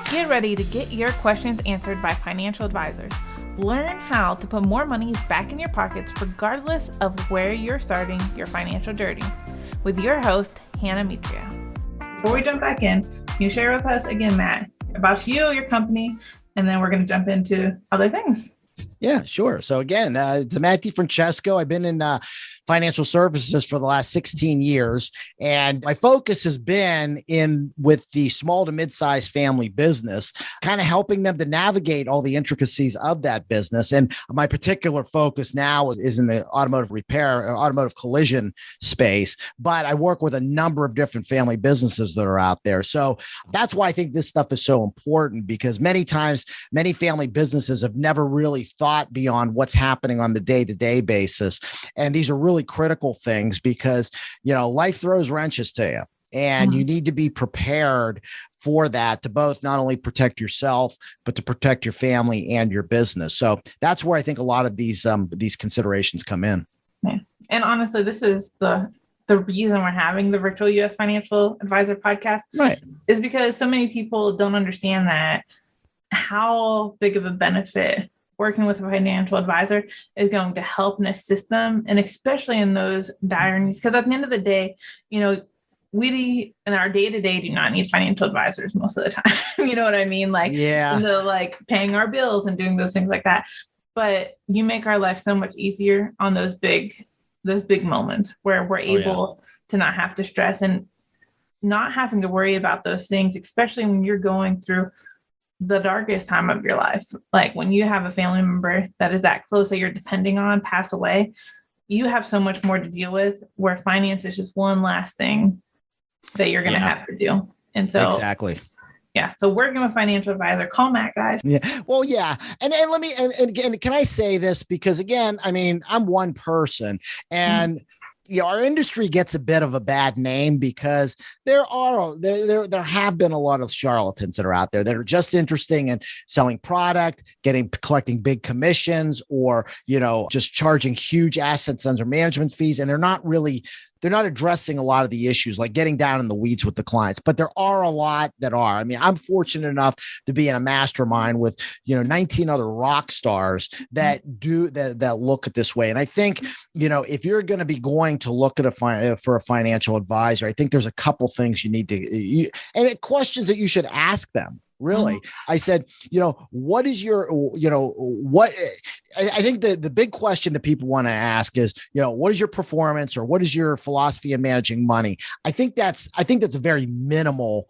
Get ready to get your questions answered by financial advisors. Learn how to put more money back in your pockets regardless of where you're starting your financial journey with your host, Hannah Mitria. Before we jump back in, can you share with us again, Matt, about you, your company, and then we're going to jump into other things. Yeah, sure. So again, it's Matt DiFrancesco. I've been in financial services for the last 16 years, and my focus has been with the small to mid-sized family business, kind of helping them to navigate all the intricacies of that business. And my particular focus now is in the automotive repair, automotive collision space, but I work with a number of different family businesses that are out there. So that's why I think this stuff is so important, because many times, many family businesses have never really thought beyond what's happening on the day-to-day basis. And these are really critical things because, life throws wrenches to you, and you need to be prepared for that to both not only protect yourself, but to protect your family and your business. So that's where I think a lot of these considerations come in. Yeah. And honestly, this is the reason we're having the Virtual U.S. Financial Advisor podcast, right? Is because so many people don't understand that how big of a benefit working with a financial advisor is going to help and assist them. And especially in those dire needs, because at the end of the day, we in our day-to-day do not need financial advisors most of the time. You know what I mean? Paying our bills and doing those things like that. But you make our life so much easier on those big moments where we're able to not have to stress and not having to worry about those things, especially when you're going through the darkest time of your life. Like when you have a family member that is that close that you're depending on pass away, you have so much more to deal with, where finance is just one last thing that you're going to have to do. And so exactly. Yeah. So working with financial advisor, call Matt, guys. Yeah. Well, yeah. And let me, and again, can I say this? Because again, I mean, I'm one person, and our industry gets a bit of a bad name because there have been a lot of charlatans that are out there that are just interested in selling product, collecting big commissions, or, just charging huge assets under management fees. And they're not addressing a lot of the issues, like getting down in the weeds with the clients. But there are a lot that are. I mean, I'm fortunate enough to be in a mastermind with, 19 other rock stars that look at this way. And I think, if you're going to be going to look at for a financial advisor, I think there's a couple things you need to, and questions that you should ask them. Really. I said, what is your, I think the big question that people want to ask is, what is your performance, or what is your philosophy in managing money? I think that's a very minimal.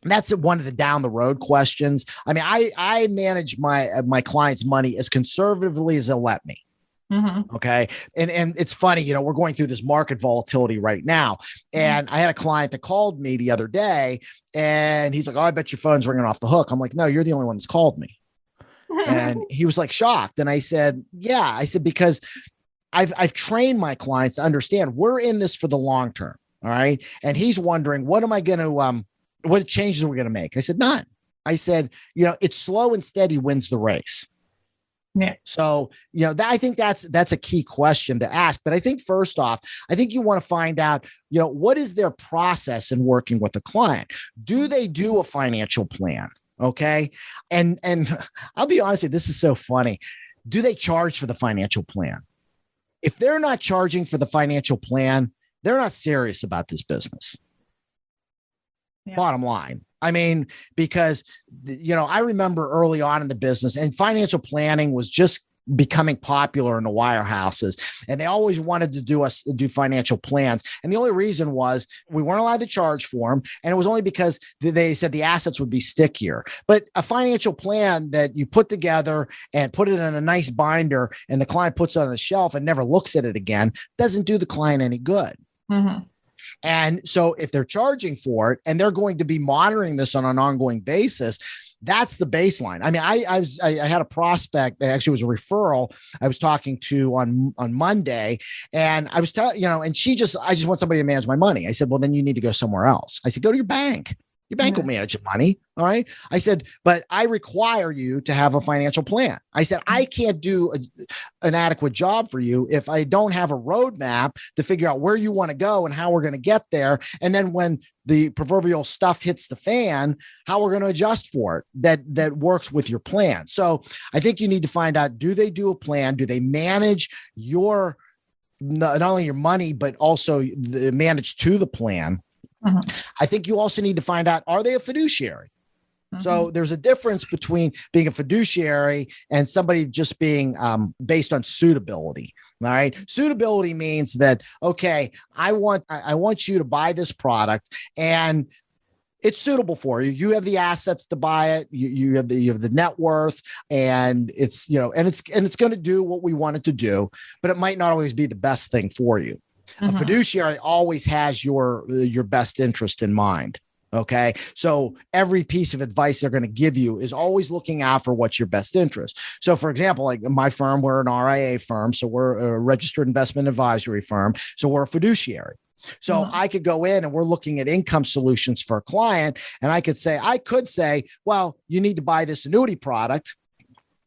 That's one of the down the road questions. I mean, I manage my clients' money as conservatively as they'll let me. Mm-hmm. Okay. And it's funny, we're going through this market volatility right now. And I had a client that called me the other day, and he's like, "Oh, I bet your phone's ringing off the hook." I'm like, "No, you're the only one that's called me." And he was like shocked. And I said, "Yeah." I said, because I've trained my clients to understand we're in this for the long term. All right. And he's wondering, what am I going to, what changes are we going to make? I said, none. I said, it's slow and steady wins the race. Yeah. So, I think that's a key question to ask. But I think first off, I think you want to find out, what is their process in working with a client? Do they do a financial plan? Okay. And I'll be honest with you, this is so funny. Do they charge for the financial plan? If they're not charging for the financial plan, they're not serious about this business. Yeah. Bottom line. I mean, because, I remember early on in the business, and financial planning was just becoming popular in the wirehouses, and they always wanted to do financial plans. And the only reason was we weren't allowed to charge for them. And it was only because they said the assets would be stickier. But a financial plan that you put together and put it in a nice binder, and the client puts it on the shelf and never looks at it again, doesn't do the client any good. Mm-hmm. And so if they're charging for it and they're going to be monitoring this on an ongoing basis, that's the baseline. I mean, I had a prospect that actually was a referral I was talking to on Monday, and I was telling, and I just want somebody to manage my money. I said, well, then you need to go somewhere else. I said, go to your bank. Your bank will manage your money. All right. I said, but I require you to have a financial plan. I said, I can't do an adequate job for you if I don't have a roadmap to figure out where you want to go and how we're going to get there. And then when the proverbial stuff hits the fan, how we're going to adjust for it that works with your plan. So I think you need to find out, do they do a plan? Do they manage your, not only your money, but also manage to the plan? I think you also need to find out, are they a fiduciary? So there's a difference between being a fiduciary and somebody just being based on suitability. All right. Suitability means that, okay, I want you to buy this product and it's suitable for you. You have the assets to buy it. You have the net worth, and it's, and it's going to do what we want it to do, but it might not always be the best thing for you. A fiduciary always has your best interest in mind. Okay. So every piece of advice they're going to give you is always looking out for what's your best interest. So for example, like my firm, we're an RIA firm. So we're a registered investment advisory firm. So we're a fiduciary. So I could go in and we're looking at income solutions for a client. And I could say, well, you need to buy this annuity product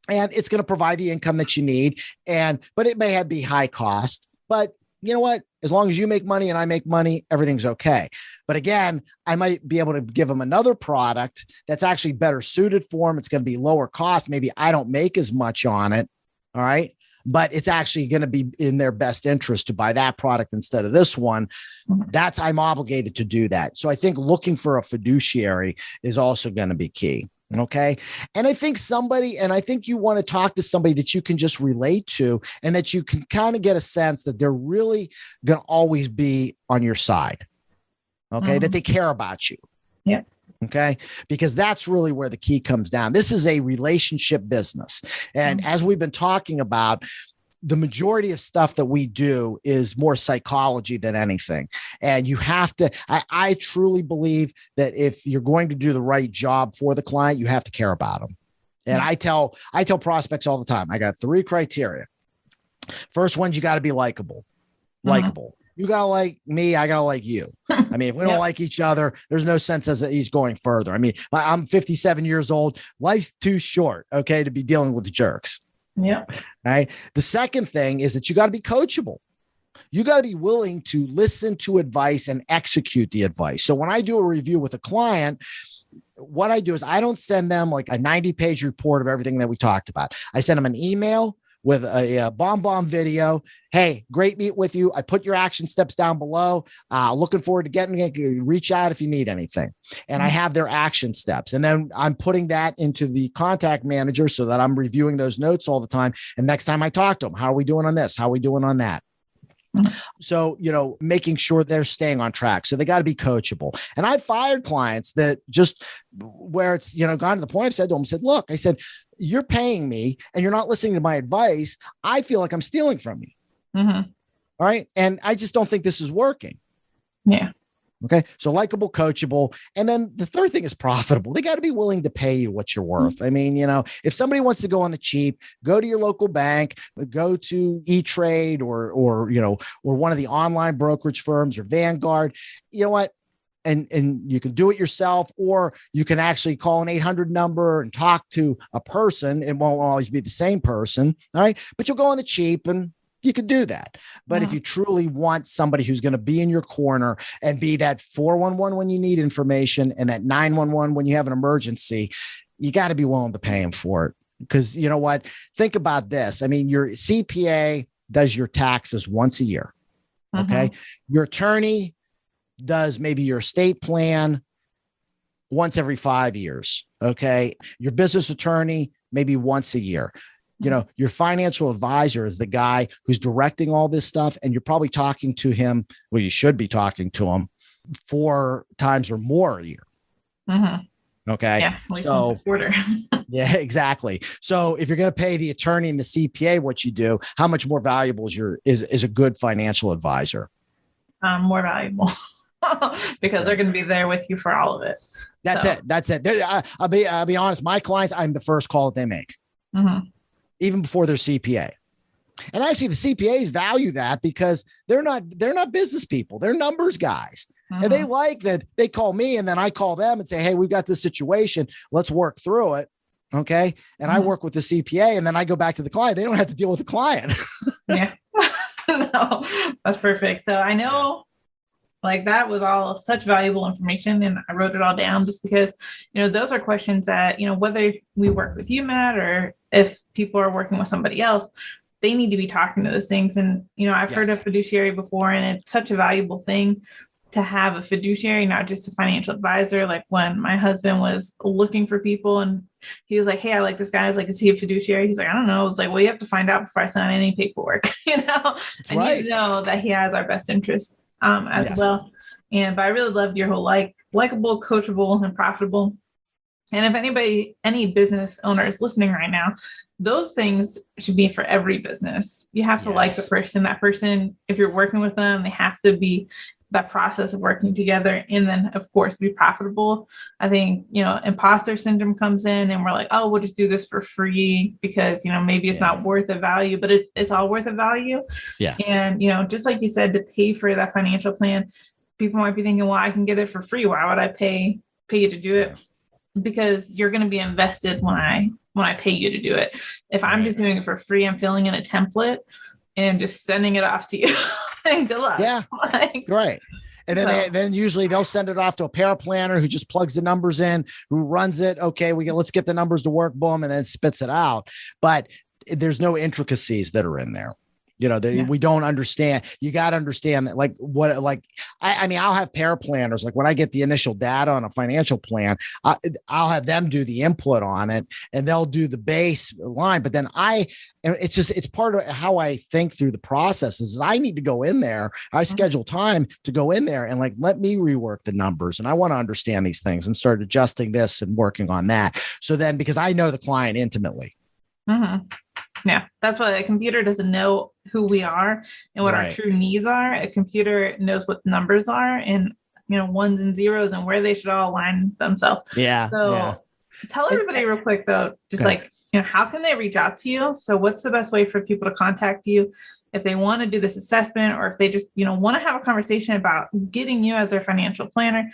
and it's going to provide the income that you need. But it may be high cost, but you know what? As long as you make money and I make money, everything's okay. But again, I might be able to give them another product that's actually better suited for them. It's going to be lower cost. Maybe I don't make as much on it. All right. But it's actually going to be in their best interest to buy that product instead of this one. I'm obligated to do that. So I think looking for a fiduciary is also going to be key. Okay. And I think you want to talk to somebody that you can just relate to and that you can kind of get a sense that they're really going to always be on your side. Okay. That they care about you. Yeah. Okay. Because that's really where the key comes down. This is a relationship business. And as we've been talking about, the majority of stuff that we do is more psychology than anything. And you have to, I truly believe that if you're going to do the right job for the client, you have to care about them. And I tell prospects all the time, I got 3 criteria. First one's you got to be likable. You got to like me. I got to like you. I mean, if we don't like each other, there's no sense as he's going further. I mean, I'm 57 years old. Life's too short, okay, to be dealing with jerks. Yeah. Right. The second thing is that you got to be coachable. You got to be willing to listen to advice and execute the advice. So when I do a review with a client, what I do is I don't send them like a 90-page report of everything that we talked about. I send them an email with a bomb video. Hey, great meet with you. I put your action steps down below. Looking forward to getting it. Reach out if you need anything. And I have their action steps. And then I'm putting that into the contact manager so that I'm reviewing those notes all the time. And next time I talk to them, how are we doing on this? How are we doing on that? So, making sure they're staying on track. So they got to be coachable. And I've fired clients that just where it's, gone to the point I've said to them, look, I said, you're paying me and you're not listening to my advice. I feel like I'm stealing from you. All right. And I just don't think this is working. Yeah. Okay. So likable, coachable. And then the third thing is profitable. They got to be willing to pay you what you're worth. I mean, if somebody wants to go on the cheap, go to your local bank, go to E-Trade or one of the online brokerage firms or Vanguard, you know what? And you can do it yourself, or you can actually call an 800 number and talk to a person. It won't always be the same person. All right. But you'll go on the cheap and you could do that. But if you truly want somebody who's going to be in your corner and be that 411 when you need information and that 911 when you have an emergency, you got to be willing to pay them for it. Because you know what? Think about this. I mean, your CPA does your taxes once a year. Okay. Your attorney does maybe your estate plan once every 5 years. Okay. Your business attorney, maybe once a year. Your financial advisor is the guy who's directing all this stuff. And you're probably talking to him. Well, you should be talking to him 4 times or more a year. Okay. Yeah. So, yeah, exactly. So if you're going to pay the attorney and the CPA what you do, how much more valuable is a good financial advisor? More valuable because they're going to be there with you for all of it. That's it. I'll be honest. My clients, I'm the first call that they make. Even before their CPA. And actually the CPAs value that because they're not business people. They're numbers guys. And they like that they call me and then I call them and say, hey, we've got this situation. Let's work through it. Okay. And I work with the CPA and then I go back to the client. They don't have to deal with the client. Yeah. No, that's perfect. So I know like that was all such valuable information and I wrote it all down just because, those are questions that, whether we work with you, Matt, or if people are working with somebody else, they need to be talking to those things. And, I've heard of fiduciary before, and it's such a valuable thing to have a fiduciary, not just a financial advisor. Like when my husband was looking for people and he was like, hey, I like this guy. I was like, is he a fiduciary? He's like, I don't know. I was like, well, you have to find out before I sign any paperwork. I need to know that he has our best interest as well. But I really loved your whole likable, coachable, and profitable. And if any business owner is listening right now, those things should be for every business. You have to like the person. That person, if you're working with them, they have to be that process of working together, and then of course be profitable. I think, imposter syndrome comes in and we're like, oh, we'll just do this for free because, maybe it's not worth a value, but it's all worth a value. Yeah. And, just like you said, to pay for that financial plan, people might be thinking, well, I can get it for free. Why would I pay you to do it? Because you're going to be invested when I pay you to do it. If I'm just doing it for free, I'm filling in a template and just sending it off to you. And good luck. Yeah. Right. And then then usually they'll send it off to a paraplanner who just plugs the numbers in, who runs it. Okay, let's get the numbers to work, boom, and then spits it out. But there's no intricacies that are in there. We don't understand. You got to understand that I'll have paraplanners. Like when I get the initial data on a financial plan, I'll have them do the input on it and they'll do the base line. But then it's part of how I think through the process is I need to go in there. I schedule time to go in there and let me rework the numbers. And I want to understand these things and start adjusting this and working on that. So then, because I know the client intimately. Mm-hmm. Yeah, that's why a computer doesn't know who we are and what our true needs are. A computer knows what the numbers are and, ones and zeros and where they should all align themselves. Yeah. So tell everybody real quick, though, just how can they reach out to you? So what's the best way for people to contact you if they want to do this assessment or if they just, want to have a conversation about getting you as their financial planner?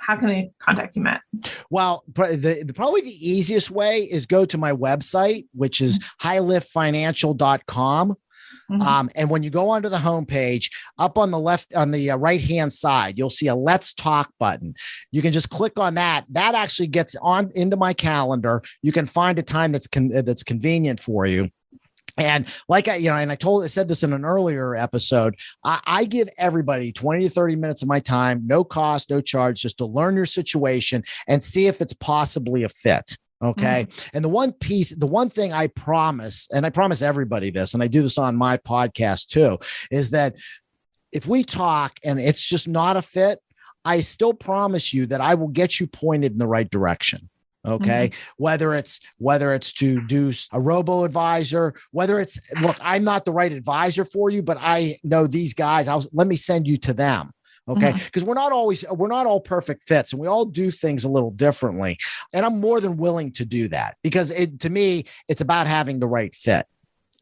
How can they contact you, Matt? Well, probably the easiest way is go to my website, which is HighLiftFinancial.com. And when you go onto the homepage, up on the right-hand side, you'll see a Let's Talk button. You can just click on that. That actually gets on into my calendar. You can find a time that's convenient for you. And I said this in an earlier episode, I give everybody 20 to 30 minutes of my time, no cost, no charge, just to learn your situation and see if it's possibly a fit. Okay. And the one thing I promise, and I promise everybody this, and I do this on my podcast too, is that if we talk and it's just not a fit, I still promise you that I will get you pointed in the right direction. Okay. Whether it's to do a robo advisor, look, I'm not the right advisor for you, but I know these guys, let me send you to them. Okay. Because we're not all perfect fits and we all do things a little differently. And I'm more than willing to do that because to me, it's about having the right fit.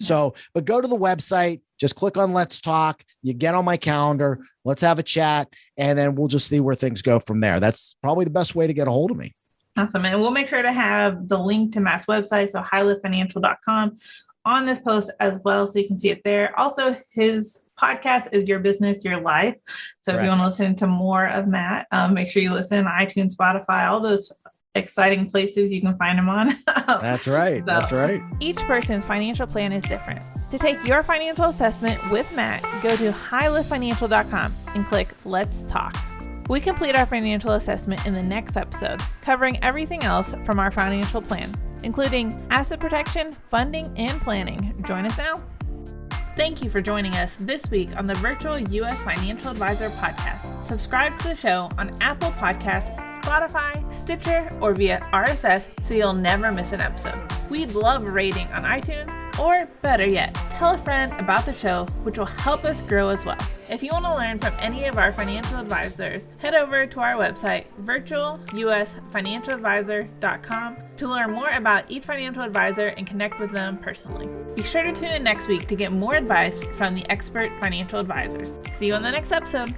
So, but go to the website, just click on Let's Talk, you get on my calendar, let's have a chat, and then we'll just see where things go from there. That's probably the best way to get a hold of me. Awesome. And we'll make sure to have the link to Matt's website, so HighLiftFinancial.com, on this post as well, so you can see it there. Also, his podcast is Your Business, Your Life. So Correct. If you want to listen to more of Matt, make sure you listen on iTunes, Spotify, all those exciting places you can find him on. That's right. That's right. Each person's financial plan is different. To take your financial assessment with Matt, go to HighLiftFinancial.com and click Let's Talk. We complete our financial assessment in the next episode, covering everything else from our financial plan, including asset protection, funding, and planning. Join us now. Thank you for joining us this week on the Virtual U.S. Financial Advisor podcast. Subscribe to the show on Apple Podcasts, Spotify, Stitcher, or via RSS so you'll never miss an episode. We'd love a rating on iTunes, or better yet, tell a friend about the show, which will help us grow as well. If you want to learn from any of our financial advisors, head over to our website, virtualusfinancialadvisor.com, to learn more about each financial advisor and connect with them personally. Be sure to tune in next week to get more advice from the expert financial advisors. See you on the next episode.